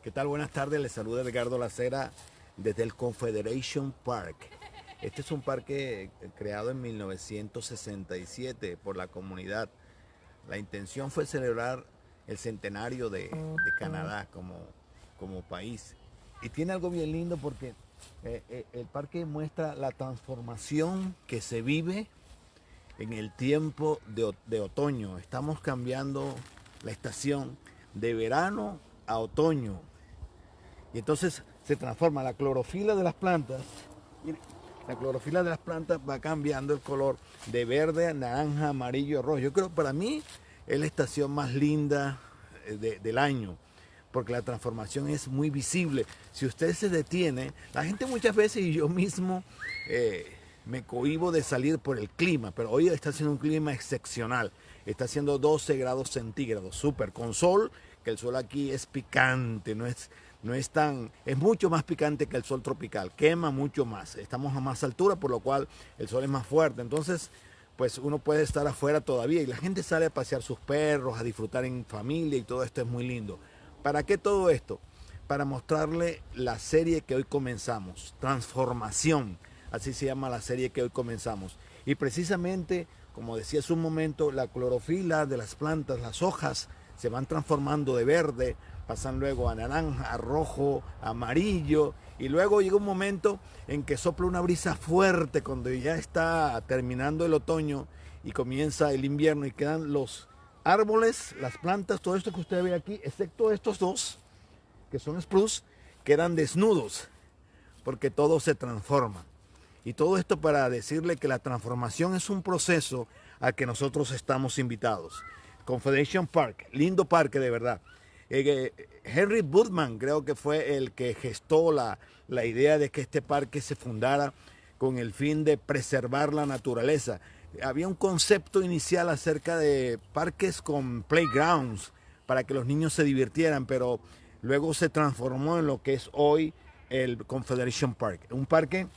¿Qué tal? Buenas tardes, les saluda Edgardo Lacera desde el Confederation Park. Este es un parque creado en 1967 por la comunidad. La intención fue celebrar el centenario de Canadá como país. Y tiene algo bien lindo porque el parque muestra la transformación que se vive en el tiempo de otoño. Estamos cambiando la estación de verano a otoño. Y entonces se transforma la clorofila de las plantas. La clorofila de las plantas va cambiando el color de verde a naranja, amarillo, rojo. Yo creo que para mí es la estación más linda del año, porque la transformación es muy visible. Si usted se detiene, la gente muchas veces, y yo mismo me cohíbo de salir por el clima, pero hoy está haciendo un clima excepcional. Está haciendo 12 grados centígrados, súper, con sol, que el sol aquí es picante, es mucho más picante que el sol tropical, quema mucho más. Estamos a más altura, por lo cual el sol es más fuerte. Entonces, pues uno puede estar afuera todavía y la gente sale a pasear sus perros, a disfrutar en familia y todo esto es muy lindo. ¿Para qué todo esto? Para mostrarle la serie que hoy comenzamos, Transformación, así se llama la serie que hoy comenzamos. Y precisamente, como decía hace un momento, la clorofila de las plantas, las hojas, se van transformando de verde, pasan luego a naranja, a rojo, a amarillo, y luego llega un momento en que sopla una brisa fuerte cuando ya está terminando el otoño y comienza el invierno y quedan los árboles, las plantas, todo esto que usted ve aquí, excepto estos dos, que son spruce, quedan desnudos, porque todo se transforma. Y todo esto para decirle que la transformación es un proceso al que nosotros estamos invitados. Confederation Park, lindo parque de verdad. Henry Woodman creo que fue el que gestó la idea de que este parque se fundara con el fin de preservar la naturaleza. Había un concepto inicial acerca de parques con playgrounds para que los niños se divirtieran, pero luego se transformó en lo que es hoy el Confederation Park. Un parque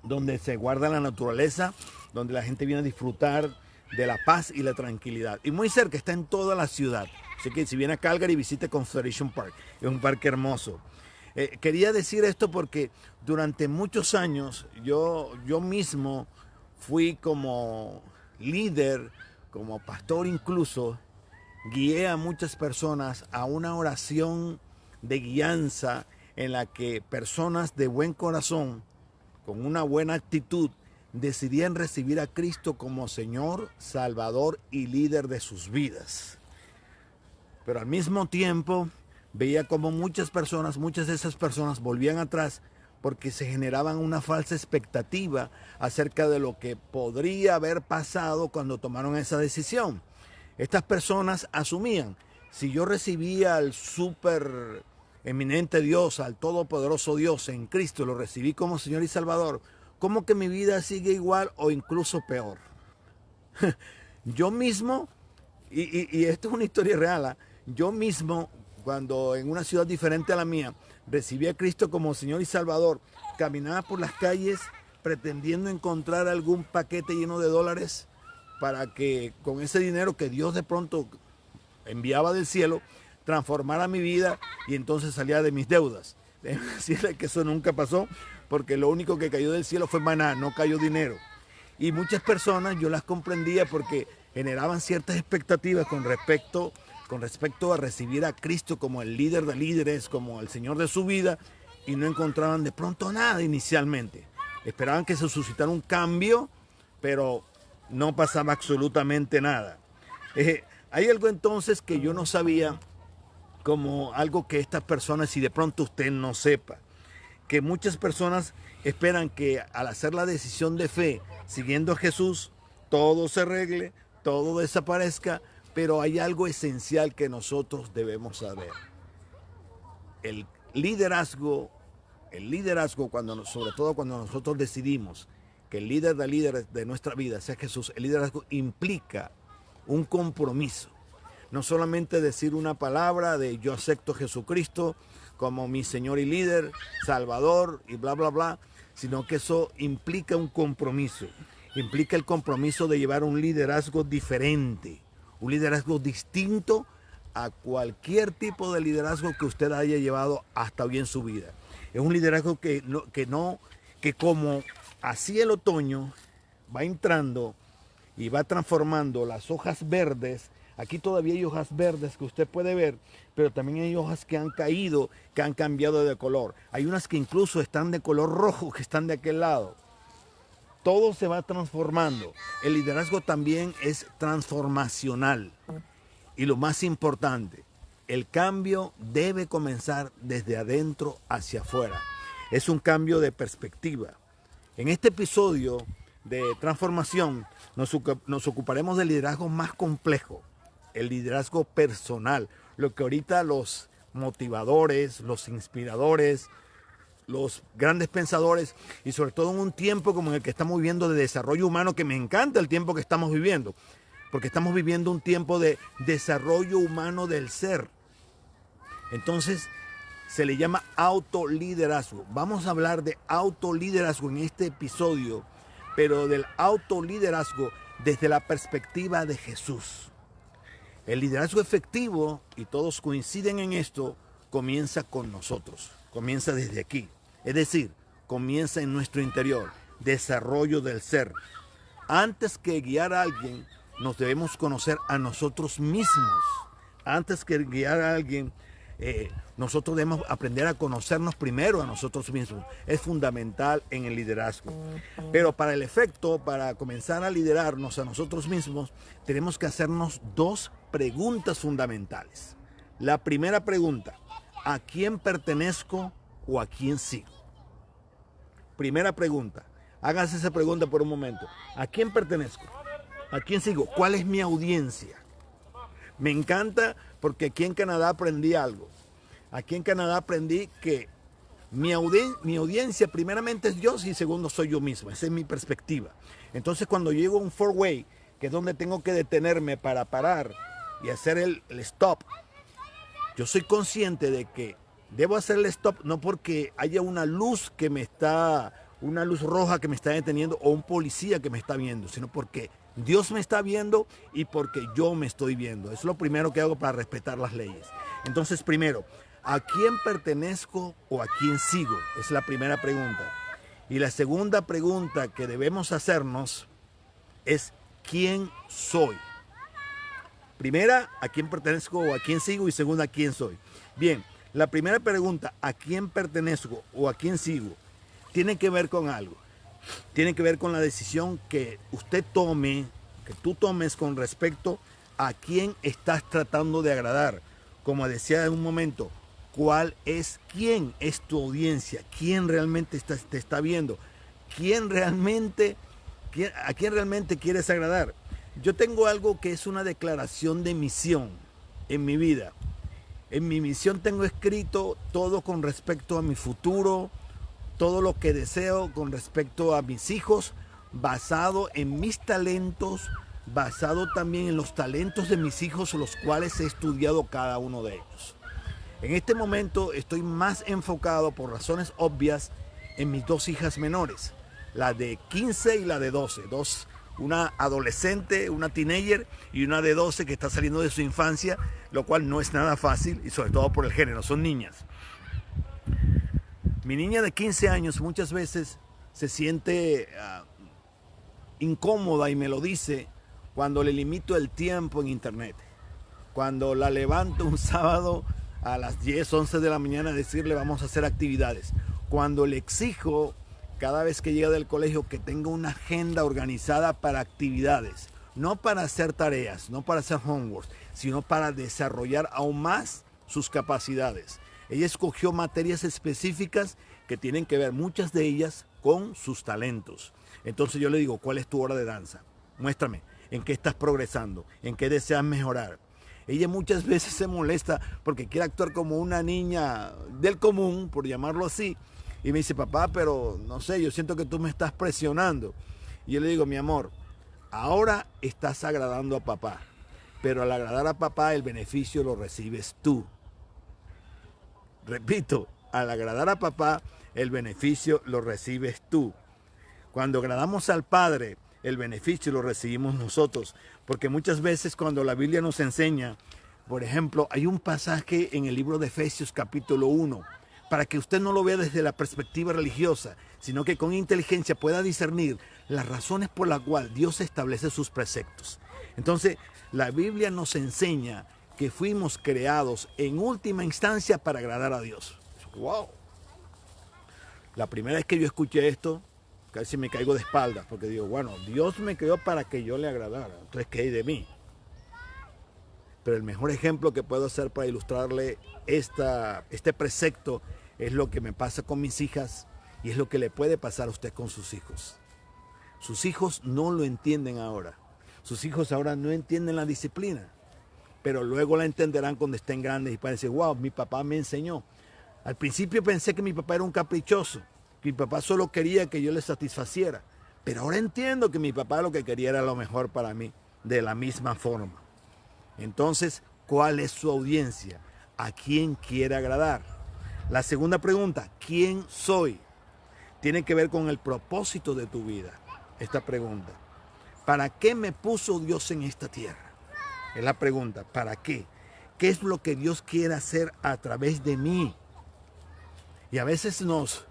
donde se guarda la naturaleza, donde la gente viene a disfrutar de la paz y la tranquilidad. Y muy cerca, está en toda la ciudad. Así que si viene a Calgary, visite Confederation Park. Es un parque hermoso. Quería decir esto porque durante muchos años yo mismo fui como líder, como pastor incluso, guié a muchas personas a una oración de guianza en la que personas de buen corazón, con una buena actitud, decidían recibir a Cristo como Señor, Salvador y líder de sus vidas. Pero al mismo tiempo veía como muchas de esas personas volvían atrás porque se generaban una falsa expectativa acerca de lo que podría haber pasado cuando tomaron esa decisión. Estas personas asumían, si yo recibía al súper eminente Dios, al todopoderoso Dios en Cristo, lo recibí como Señor y Salvador, ¿cómo que mi vida sigue igual o incluso peor? Yo mismo, y esto es una historia real, ¿eh? Yo mismo, cuando en una ciudad diferente a la mía, recibí a Cristo como Señor y Salvador, caminaba por las calles pretendiendo encontrar algún paquete lleno de dólares para que con ese dinero que Dios de pronto enviaba del cielo, transformara mi vida y entonces salía de mis deudas. Déjeme decirle que eso nunca pasó, porque lo único que cayó del cielo fue maná, no cayó dinero. Y muchas personas yo las comprendía porque generaban ciertas expectativas con respecto a recibir a Cristo como el líder de líderes, como el Señor de su vida, y no encontraban de pronto nada inicialmente. Esperaban que se suscitara un cambio, pero no pasaba absolutamente nada. Hay algo entonces que yo no sabía, como algo que estas personas, si de pronto usted no sepa, que muchas personas esperan que al hacer la decisión de fe, siguiendo a Jesús, todo se arregle, todo desaparezca, pero hay algo esencial que nosotros debemos saber. El liderazgo, sobre todo cuando nosotros decidimos que el líder de nuestra vida sea Jesús, el liderazgo implica un compromiso. No solamente decir una palabra de yo acepto a Jesucristo como mi Señor y líder, Salvador y bla, bla, bla, sino que eso implica un compromiso. Implica el compromiso de llevar un liderazgo diferente, un liderazgo distinto a cualquier tipo de liderazgo que usted haya llevado hasta hoy en su vida. Es un liderazgo que como así el otoño va entrando y va transformando las hojas verdes. Aquí todavía hay hojas verdes que usted puede ver, pero también hay hojas que han caído, que han cambiado de color. Hay unas que incluso están de color rojo, que están de aquel lado. Todo se va transformando. El liderazgo también es transformacional. Y lo más importante, el cambio debe comenzar desde adentro hacia afuera. Es un cambio de perspectiva. En este episodio de transformación nos ocuparemos del liderazgo más complejo, el liderazgo personal, lo que ahorita los motivadores, los inspiradores, los grandes pensadores, y sobre todo en un tiempo como en el que estamos viviendo de desarrollo humano, que me encanta el tiempo que estamos viviendo, porque estamos viviendo un tiempo de desarrollo humano del ser. Entonces se le llama autoliderazgo. Vamos a hablar de autoliderazgo en este episodio, pero del autoliderazgo desde la perspectiva de Jesús. El liderazgo efectivo, y todos coinciden en esto, comienza con nosotros, comienza desde aquí. Es decir, comienza en nuestro interior, desarrollo del ser. Antes que guiar a alguien, nos debemos conocer a nosotros mismos. Antes que guiar a alguien, nosotros debemos aprender a conocernos primero a nosotros mismos. Es fundamental en el liderazgo. Pero para el efecto, para comenzar a liderarnos a nosotros mismos, tenemos que hacernos dos preguntas fundamentales. La primera pregunta: ¿a quién pertenezco o a quién sigo? Primera pregunta. Hágase esa pregunta por un momento. ¿A quién pertenezco? ¿A quién sigo? ¿Cuál es mi audiencia? Me encanta porque aquí en Canadá aprendí algo. Aquí en Canadá aprendí que mi audiencia primeramente es Dios y segundo soy yo mismo. Esa es mi perspectiva. Entonces cuando llego a un four-way, que es donde tengo que detenerme para parar y hacer el stop, yo soy consciente de que debo hacer el stop no porque haya una luz una luz roja que me está deteniendo o un policía que me está viendo, sino porque Dios me está viendo y porque yo me estoy viendo. Es lo primero que hago para respetar las leyes. Entonces, primero, ¿a quién pertenezco o a quién sigo? Es la primera pregunta. Y la segunda pregunta que debemos hacernos es ¿quién soy? Primera, ¿a quién pertenezco o a quién sigo? Y segunda, ¿quién soy? Bien, la primera pregunta, ¿a quién pertenezco o a quién sigo? Tiene que ver con algo. Tiene que ver con la decisión que usted tome, que tú tomes con respecto a quién estás tratando de agradar. Como decía en un momento, quién es tu audiencia, quién realmente te está viendo, a quién realmente quieres agradar. Yo tengo algo que es una declaración de misión en mi vida. En mi misión tengo escrito todo con respecto a mi futuro, todo lo que deseo con respecto a mis hijos, basado en mis talentos, basado también en los talentos de mis hijos, los cuales he estudiado cada uno de ellos. En este momento estoy más enfocado, por razones obvias, en mis dos hijas menores, la de 15 y la de 12, una adolescente, una teenager, y una de 12 que está saliendo de su infancia, lo cual no es nada fácil, y sobre todo por el género, son niñas. Mi niña de 15 años muchas veces se siente incómoda y me lo dice cuando le limito el tiempo en internet. Cuando la levanto un sábado a las 10, 11 de la mañana a decirle vamos a hacer actividades. Cuando le exijo cada vez que llega del colegio que tenga una agenda organizada para actividades. No para hacer tareas, no para hacer homework, sino para desarrollar aún más sus capacidades. Ella escogió materias específicas que tienen que ver, muchas de ellas, con sus talentos. Entonces yo le digo, ¿cuál es tu hora de danza? Muéstrame, ¿en qué estás progresando? ¿En qué deseas mejorar? Ella muchas veces se molesta porque quiere actuar como una niña del común, por llamarlo así. Y me dice, papá, pero no sé, yo siento que tú me estás presionando. Y yo le digo, mi amor, ahora estás agradando a papá. Pero al agradar a papá, el beneficio lo recibes tú. Repito, al agradar a papá, el beneficio lo recibes tú. Cuando agradamos al Padre, el beneficio lo recibimos nosotros. Porque muchas veces cuando la Biblia nos enseña Por ejemplo, hay un pasaje en el libro de Efesios capítulo 1, para que usted no lo vea desde la perspectiva religiosa, sino que con inteligencia pueda discernir las razones por las cuales Dios establece sus preceptos. Entonces, la Biblia nos enseña que fuimos creados en última instancia para agradar a Dios. ¡Wow! La primera vez que yo escuché esto, casi me caigo de espaldas, porque digo, bueno, Dios me creó para que yo le agradara, entonces ¿qué hay de mí? Pero el mejor ejemplo que puedo hacer para ilustrarle este precepto es lo que me pasa con mis hijas y es lo que le puede pasar a usted con sus hijos. Sus hijos no lo entienden ahora. Sus hijos ahora no entienden la disciplina, pero luego la entenderán cuando estén grandes y pueden decir, wow, mi papá me enseñó. Al principio pensé que mi papá era un caprichoso, que mi papá solo quería que yo le satisfaciera, pero ahora entiendo que mi papá lo que quería era lo mejor para mí, de la misma forma. Entonces, ¿cuál es su audiencia? ¿A quién quiere agradar? La segunda pregunta, ¿quién soy? Tiene que ver con el propósito de tu vida. Esta pregunta, ¿para qué me puso Dios en esta tierra? Es la pregunta, ¿para qué? ¿Qué es lo que Dios quiere hacer a través de mí? Y a veces nos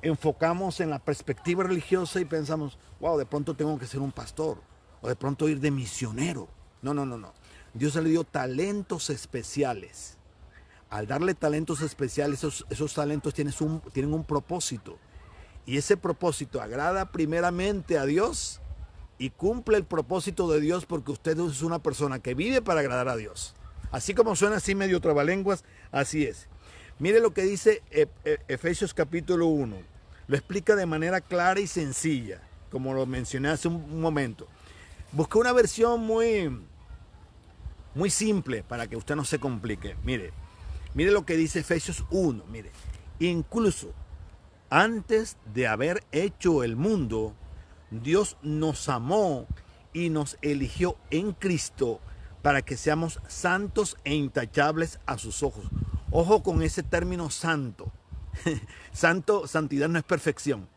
enfocamos en la perspectiva religiosa y pensamos, wow, de pronto tengo que ser un pastor o de pronto ir de misionero. No. Dios le dio talentos especiales. Al darle talentos especiales, esos talentos tienen un propósito. Y ese propósito agrada primeramente a Dios y cumple el propósito de Dios porque usted es una persona que vive para agradar a Dios. Así como suena así medio trabalenguas, así es. Mire lo que dice Efesios capítulo 1. Lo explica de manera clara y sencilla, como lo mencioné hace un momento. Busqué una versión muy simple para que usted no se complique. Mire lo que dice Efesios 1. Mire, incluso antes de haber hecho el mundo, Dios nos amó y nos eligió en Cristo para que seamos santos e intachables a sus ojos. Ojo con ese término santo. Santidad no es perfección.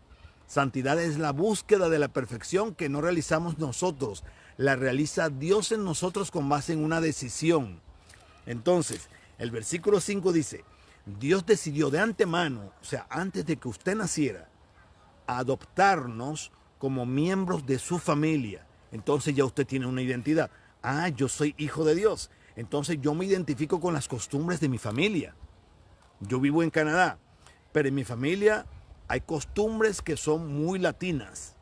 Santidad es la búsqueda de la perfección que no realizamos nosotros. La realiza Dios en nosotros con base en una decisión. Entonces, el versículo 5 dice, Dios decidió de antemano, o sea, antes de que usted naciera, adoptarnos como miembros de su familia. Entonces ya usted tiene una identidad. Ah, yo soy hijo de Dios. Entonces yo me identifico con las costumbres de mi familia. Yo vivo en Canadá, pero en mi familia hay costumbres que son muy latinas,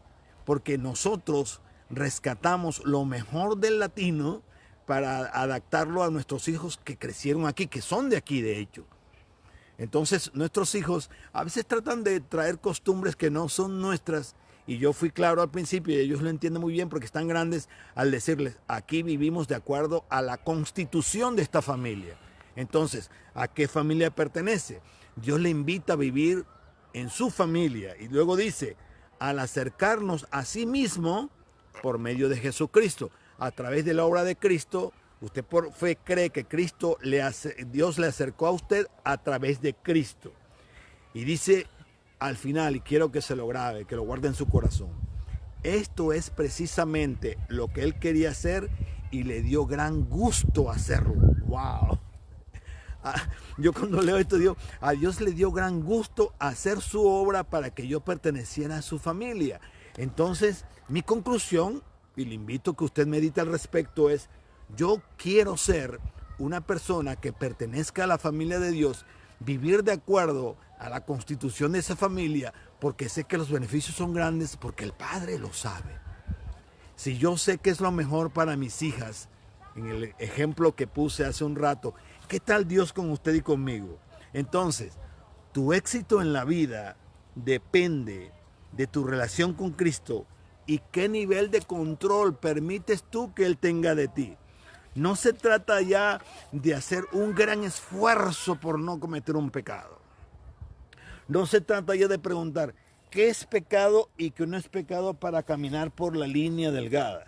porque nosotros rescatamos lo mejor del latino para adaptarlo a nuestros hijos que crecieron aquí, que son de aquí de hecho. Entonces nuestros hijos a veces tratan de traer costumbres que no son nuestras. Y yo fui claro al principio y ellos lo entienden muy bien porque están grandes al decirles, aquí vivimos de acuerdo a la constitución de esta familia. Entonces, ¿a qué familia pertenece? Dios le invita a vivir en su familia y luego dice, al acercarnos a sí mismo por medio de Jesucristo, a través de la obra de Cristo, usted por fe cree que Dios le acercó a usted a través de Cristo. Y dice al final, y quiero que se lo grabe, que lo guarde en su corazón, esto es precisamente lo que él quería hacer y le dio gran gusto hacerlo. ¡Wow! Yo cuando leo esto digo, a Dios le dio gran gusto hacer su obra para que yo perteneciera a su familia. Entonces, mi conclusión, y le invito a que usted medite al respecto, es, yo quiero ser una persona que pertenezca a la familia de Dios, vivir de acuerdo a la constitución de esa familia, porque sé que los beneficios son grandes, porque el Padre lo sabe. Si yo sé que es lo mejor para mis hijas, en el ejemplo que puse hace un rato, ¿qué tal Dios con usted y conmigo? Entonces, tu éxito en la vida depende de tu relación con Cristo y qué nivel de control permites tú que Él tenga de ti. No se trata ya de hacer un gran esfuerzo por no cometer un pecado. No se trata ya de preguntar qué es pecado y qué no es pecado para caminar por la línea delgada.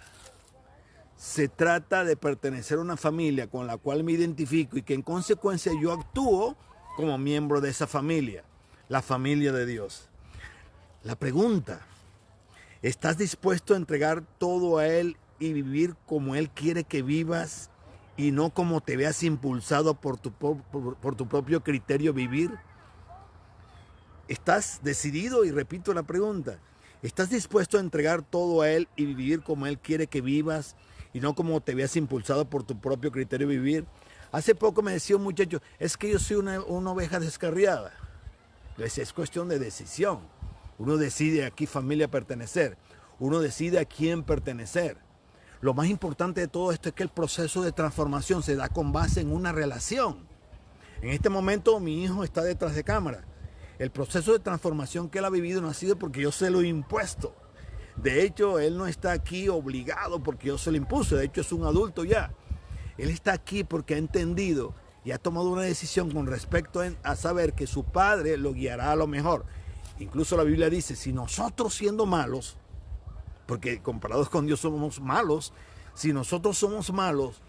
Se trata de pertenecer a una familia con la cual me identifico y que en consecuencia yo actúo como miembro de esa familia, la familia de Dios. La pregunta, ¿estás dispuesto a entregar todo a Él y vivir como Él quiere que vivas y no como te veas impulsado por tu propio criterio vivir? ¿Estás decidido? Y repito la pregunta, ¿estás dispuesto a entregar todo a Él y vivir como Él quiere que vivas y no como te veas impulsado por tu propio criterio vivir? Hace poco me decía un muchacho, es que yo soy una oveja descarriada. Es cuestión de decisión. Uno decide a qué familia pertenecer. Uno decide a quién pertenecer. Lo más importante de todo esto es que el proceso de transformación se da con base en una relación. En este momento mi hijo está detrás de cámara. El proceso de transformación que él ha vivido no ha sido porque yo se lo he impuesto. De hecho, él no está aquí obligado porque yo se lo impuse. De hecho, es un adulto ya. Él está aquí porque ha entendido y ha tomado una decisión con respecto a saber que su padre lo guiará a lo mejor. Incluso la Biblia dice, si nosotros siendo malos, porque comparados con Dios somos malos, si nosotros somos malos,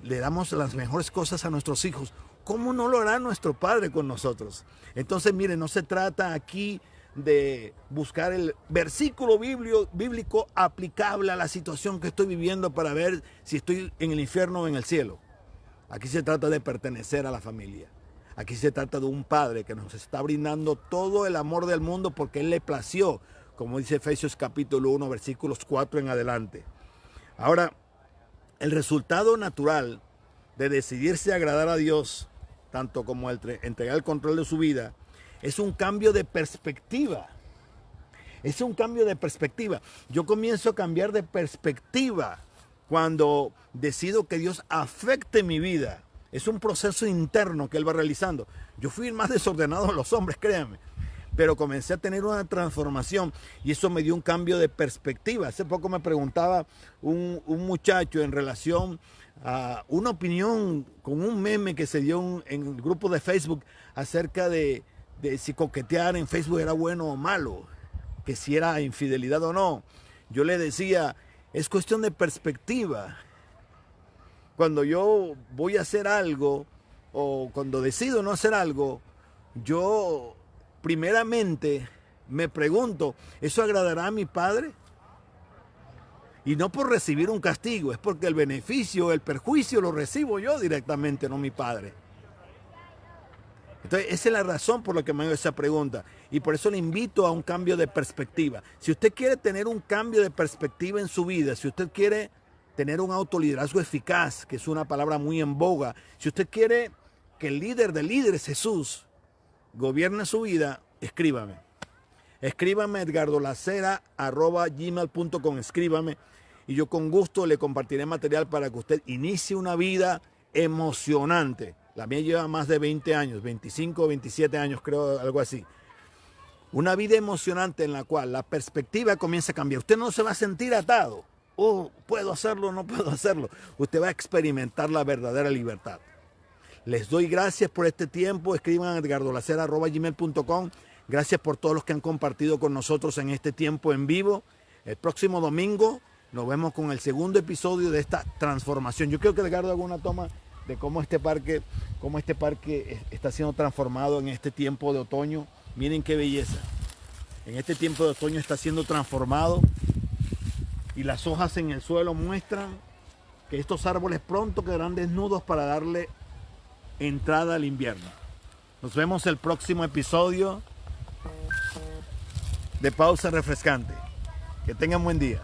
le damos las mejores cosas a nuestros hijos, ¿cómo no lo hará nuestro Padre con nosotros? Entonces, miren, no se trata aquí de buscar el versículo bíblico aplicable a la situación que estoy viviendo para ver si estoy en el infierno o en el cielo. Aquí se trata de pertenecer a la familia. Aquí se trata de un Padre que nos está brindando todo el amor del mundo porque Él le plació, como dice Efesios capítulo 1, versículos 4 en adelante. Ahora, el resultado natural de decidirse a agradar a Dios, tanto como entregar el control de su vida, es un cambio de perspectiva. Es un cambio de perspectiva. Yo comienzo a cambiar de perspectiva cuando decido que Dios afecte mi vida. Es un proceso interno que Él va realizando. Yo fui el más desordenado de los hombres, créanme. Pero comencé a tener una transformación y eso me dio un cambio de perspectiva. Hace poco me preguntaba un muchacho en relación a una opinión con un meme que se dio en el grupo de Facebook acerca de si coquetear en Facebook era bueno o malo, que si era infidelidad o no. Yo le decía, es cuestión de perspectiva. Cuando yo voy a hacer algo o cuando decido no hacer algo, yo primeramente me pregunto, ¿eso agradará a mi Padre? Y no por recibir un castigo, es porque el beneficio, el perjuicio lo recibo yo directamente, no mi Padre. Entonces, esa es la razón por la que me hago esa pregunta. Y por eso le invito a un cambio de perspectiva. Si usted quiere tener un cambio de perspectiva en su vida, si usted quiere tener un autoliderazgo eficaz, que es una palabra muy en boga, si usted quiere que el líder de líderes, Jesús, gobierne su vida, escríbame. Escríbame edgardolacera@gmail.com, escríbame y yo con gusto le compartiré material para que usted inicie una vida emocionante. La mía lleva más de 20 años, 25 o 27 años creo, algo así. Una vida emocionante en la cual la perspectiva comienza a cambiar. Usted no se va a sentir atado. Oh, ¿puedo hacerlo o no puedo hacerlo? Usted va a experimentar la verdadera libertad. Les doy gracias por este tiempo. Escriban a edgardolacera@gmail.com. Gracias por todos los que han compartido con nosotros en este tiempo en vivo. El próximo domingo nos vemos con el segundo episodio de esta transformación. Yo quiero que Edgardo haga una toma de cómo este parque está siendo transformado en este tiempo de otoño. Miren qué belleza. En este tiempo de otoño está siendo transformado y las hojas en el suelo muestran que estos árboles pronto quedarán desnudos para darle entrada al invierno. Nos vemos el próximo episodio de Pausa Refrescante. Que tengan buen día.